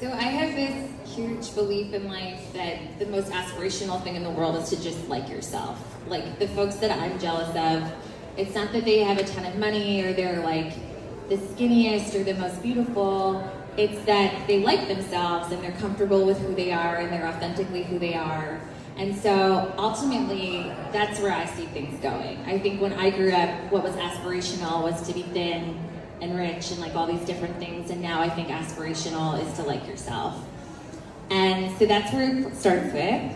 So I have this huge belief in life that the most aspirational thing in the world is to just like yourself. Like the folks that I'm jealous of, it's not that they have a ton of money or they're like the skinniest or the most beautiful. It's that they like themselves and they're comfortable with who they are and they're authentically who they are. And so ultimately, that's where I see things going. I think when I grew up, what was aspirational was to be thin and rich and like all these different things. And now I think aspirational is to like yourself. And so that's where it starts with.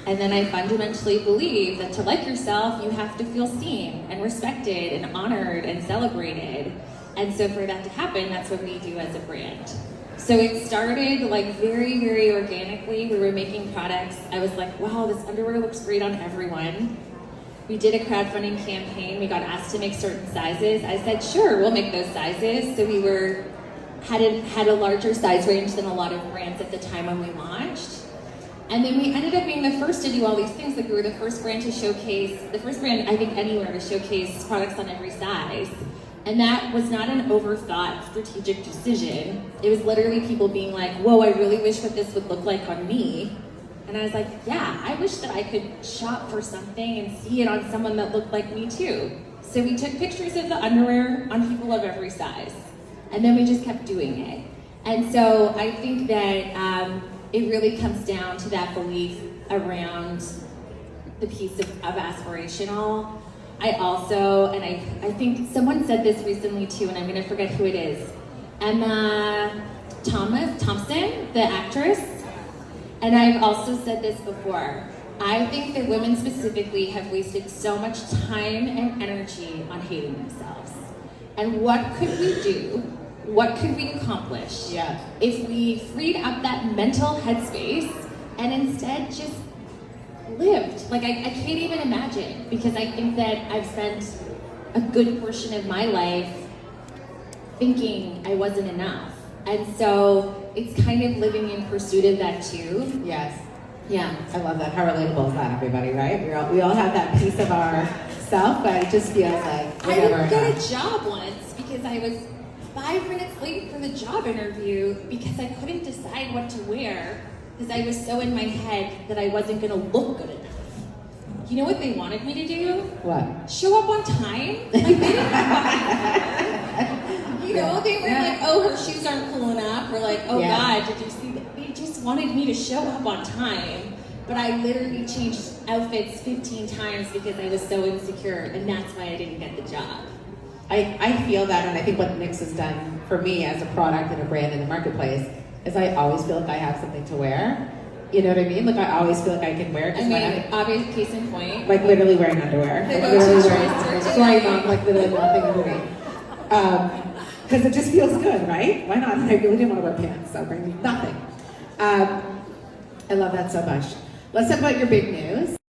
And then I fundamentally believe that to like yourself, you have to feel seen and respected and honored and celebrated. And so for that to happen, that's what we do as a brand. So it started like very, very organically. We were making products. I was like, wow, this underwear looks great on everyone. We did a crowdfunding campaign. We got asked to make certain sizes. I said, sure, we'll make those sizes. So we had a larger size range than a lot of brands at the time when we launched. And then we ended up being the first to do all these things. Like we were the first brand to showcase, the first brand I think anywhere to showcase products on every size. And that was not an overthought strategic decision. It was literally people being like, whoa, I really wish what this would look like on me. And I was like, yeah, I wish that I could shop for something and see it on someone that looked like me too. So we took pictures of the underwear on people of every size. And then we just kept doing it. And so I think that it really comes down to that belief around the piece of aspirational. I also, and I think someone said this recently too, and I'm gonna forget who it is. Emma Thompson, the actress. And I've also said this before. I think that women specifically have wasted so much time and energy on hating themselves. And what could we do? What could we accomplish if we freed up that mental headspace and instead just lived? Like I can't even imagine, because I think that I've spent a good portion of my life thinking I wasn't enough. And so it's kind of living in pursuit of that too. Yes. Yeah. I love that. How relatable is that, everybody, right? We all have that piece of our self, but it just feels like I didn't get a job once because I was 5 minutes late for the job interview because I couldn't decide what to wear because I was so in my head that I wasn't gonna look good enough. You know what they wanted me to do? What? Show up on time. Like they didn't fucking, you know, they were like, oh, her shoes aren't cool enough, or like, oh God, did you see that? They just wanted me to show up on time. But I literally changed outfits 15 times because I was so insecure, and that's why I didn't get the job. I feel that, and I think what NYX has done for me as a product and a brand in the marketplace is I always feel like I have something to wear. You know what I mean? Like I always feel like I can wear it. I mean, obvious case in point. Like literally wearing underwear. The Like literally go-to wearing choice for flying today. on, like literally nothing underneath. Because it just feels good, right? Why not? I really didn't want to wear pants, so bring me nothing. I love that so much. Let's talk about your big news.